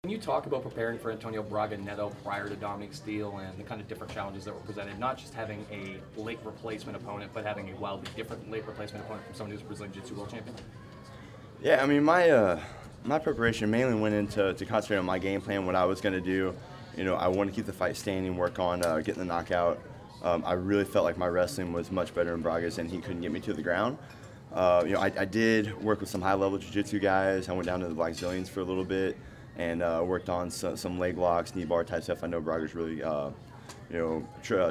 Can you talk about preparing for Antonio Braga Neto prior to Dominique Steele and the kind of different challenges that were presented, not just having a late replacement opponent, but having a wildly different late replacement opponent from someone who's a Brazilian Jiu-Jitsu world champion? Yeah, I mean, my preparation mainly went into concentrate on my game plan, what I was going to do. I wanted to keep the fight standing, work on getting the knockout. I really felt like my wrestling was much better in Braga's, and he couldn't get me to the ground. I did work with some high-level jiu-jitsu guys. I went down to the Black Zillions for a little bit and worked on some leg locks, knee bar type stuff. I know Braga's really,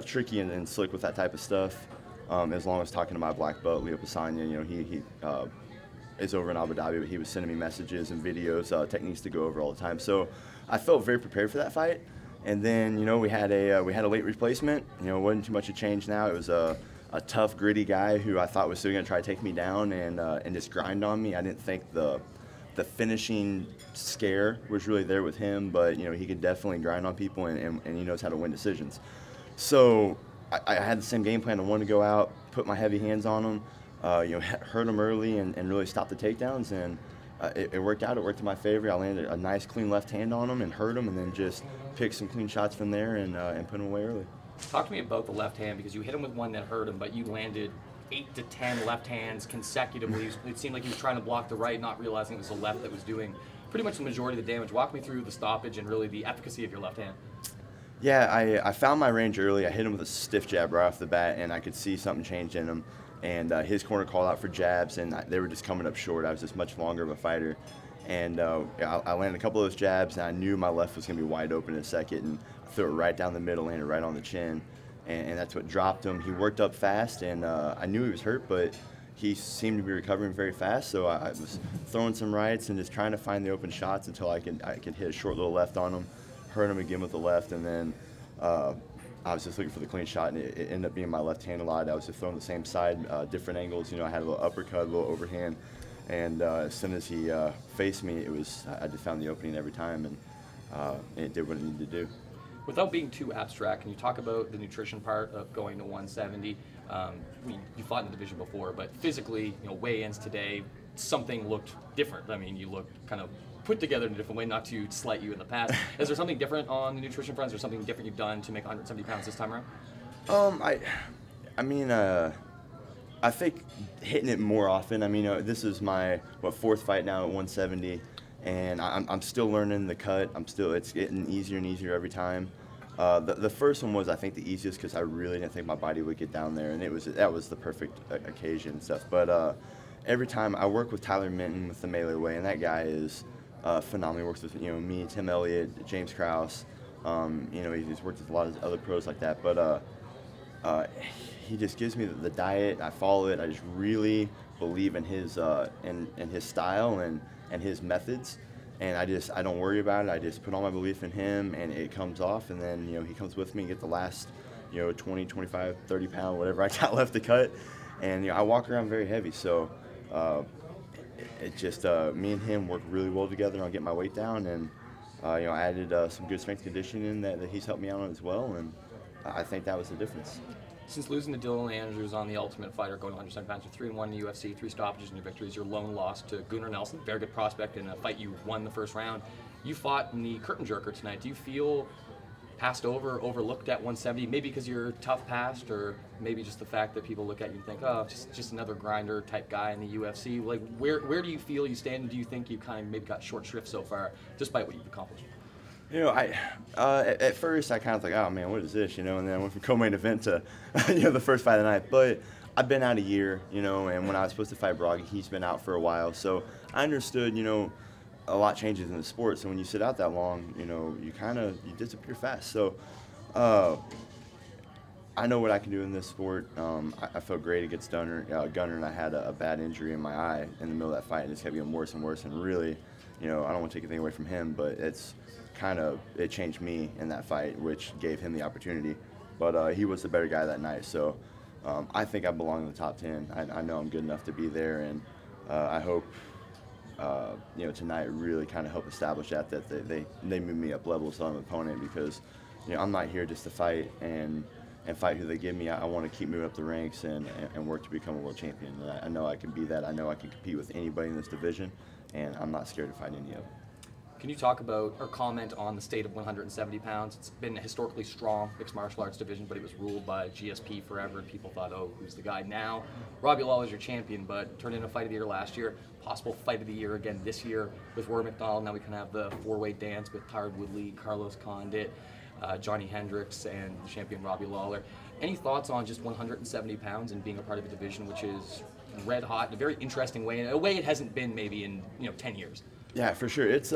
tricky and slick with that type of stuff. As long as talking to my black belt, Leo Pisagna, he is over in Abu Dhabi, but he was sending me messages and videos, techniques to go over all the time. So I felt very prepared for that fight. And then, we had a late replacement. It wasn't too much of a change now. It was a tough, gritty guy who I thought was still going to try to take me down and just grind on me. I didn't think the finishing scare was really there with him, but he could definitely grind on people and he knows how to win decisions. So I had the same game plan. I wanted to go out, put my heavy hands on him, hurt him early and really stop the takedowns, and it worked out. It worked in my favor. I landed a nice clean left hand on him and hurt him, and then just picked some clean shots from there and put him away early. Talk to me about the left hand, because you hit him with one that hurt him, but you landed 8 to 10 left hands consecutively. It seemed like he was trying to block the right, not realizing it was the left that was doing pretty much the majority of the damage. Walk me through the stoppage and really the efficacy of your left hand. Yeah, I found my range early. I hit him with a stiff jab right off the bat, and I could see something change in him. And his corner called out for jabs, and they were just coming up short. I was just much longer of a fighter. And I landed a couple of those jabs, and I knew my left was going to be wide open in a second, and I threw it right down the middle, landed right on the chin. And that's what dropped him. He worked up fast, and I knew he was hurt, but he seemed to be recovering very fast. So I was throwing some rights and just trying to find the open shots until I could hit a short little left on him, hurt him again with the left, and then I was just looking for the clean shot, and it ended up being my left hand a lot. I was just throwing the same side, different angles. I had a little uppercut, a little overhand, and as soon as he faced me, I just found the opening every time, and it did what it needed to do. Without being too abstract, can you talk about the nutrition part of going to 170? I mean, you fought in the division before, but physically, weigh-ins today, something looked different. I mean, you looked kind of put together in a different way, not to slight you in the past. Is there something different on the nutrition front? Is there something different you've done to make 170 pounds this time around? I think hitting it more often. I mean, this is my fourth fight now at 170, and I'm still learning the cut. It's getting easier and easier every time. The first one was, I think, the easiest because I really didn't think my body would get down there, and that was the perfect occasion and stuff. But every time I work with Tyler Minton with the Melee Way, and that guy is phenomenal. He works with me, Tim Elliott, James Krause. He's worked with a lot of other pros like that. But he just gives me the diet. I follow it. I just really believe in his in his style and his methods. And I don't worry about it. I just put all my belief in him, and it comes off. And then he comes with me and get the last 20, 25, 30 pound, whatever I got left to cut. And I walk around very heavy, so it just me and him work really well together on getting my weight down. And I added some good strength conditioning that he's helped me out on as well. And I think that was the difference. Since losing to Dylan Andrews on The Ultimate Fighter, going 170 pounds, you're 3-1 in the UFC, 3 stoppages in your victories. Your lone loss to Gunnar Nelson, very good prospect in a fight you won the first round. You fought in the curtain jerker tonight. Do you feel passed over, overlooked at 170? Maybe because you're tough past, or maybe just the fact that people look at you and think, oh, just another grinder type guy in the UFC. Like, where do you feel you stand? Do you think you kind of maybe got short shrift so far, despite what you've accomplished? At first I kind of like, oh man, what is this, and then I went from co-main event to, the first fight of the night. But I've been out a year, and when I was supposed to fight Braga, he's been out for a while. So I understood, a lot changes in the sport. So when you sit out that long, you disappear fast. So I know what I can do in this sport. I felt great against Gunnar, and I had a bad injury in my eye in the middle of that fight, and it's kept getting worse and worse. And really, I don't want to take anything away from him, but it changed me in that fight, which gave him the opportunity. But he was the better guy that night, so I think I belong in the top 10. I know I'm good enough to be there, and I hope tonight really kind of help establish that they move me up levels on an opponent, because I'm not here just to fight and fight who they give me. I want to keep moving up the ranks and work to become a world champion. And I know I can be that. I know I can compete with anybody in this division, and I'm not scared to fight any of them. Can you talk about or comment on the state of 170 pounds? It's been a historically strong mixed martial arts division, but it was ruled by GSP forever, and people thought, oh, who's the guy now? Robbie Lawler's your champion, but turned into fight of the year last year, possible fight of the year again this year with Rory McDonald. Now we can have the four-way dance with Tyron Woodley, Carlos Condit, Johnny Hendricks, and champion Robbie Lawler. Any thoughts on just 170 pounds and being a part of a division which is red hot in a very interesting way, in a way it hasn't been maybe in 10 years? Yeah, for sure. It's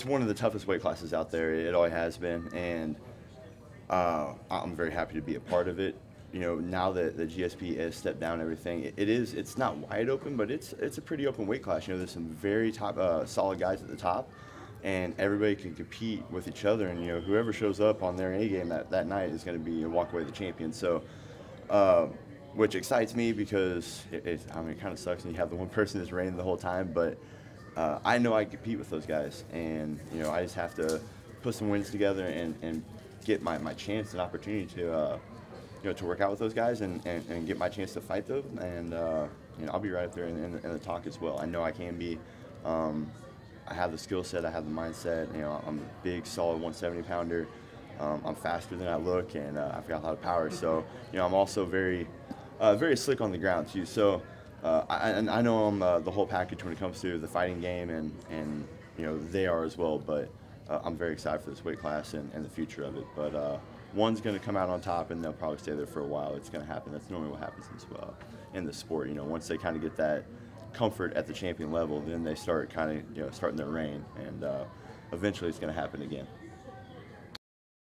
one of the toughest weight classes out there. It always has been, and I'm very happy to be a part of it. Now that the GSP has stepped down everything, it's not wide open, but it's a pretty open weight class. There's some very top solid guys at the top, and everybody can compete with each other. And whoever shows up on their A game that night is going to be walk away the champion. So, which excites me because it kind of sucks when you have the one person that's reigning the whole time, but. I know I compete with those guys, and I just have to put some wins together and get my chance and opportunity to to work out with those guys and get my chance to fight them, and I'll be right up there in the talk as well. I know I can be. I have the skill set, I have the mindset. I'm a big, solid 170 pounder. I'm faster than I look, and I've got a lot of power. So I'm also very slick on the ground too. So. I know I'm the whole package when it comes to the fighting game, and they are as well. But I'm very excited for this weight class and the future of it. But one's going to come out on top, and they'll probably stay there for a while. It's going to happen. That's normally what happens in the sport. Once they kind of get that comfort at the champion level, then they start kind of starting their reign, and eventually it's going to happen again.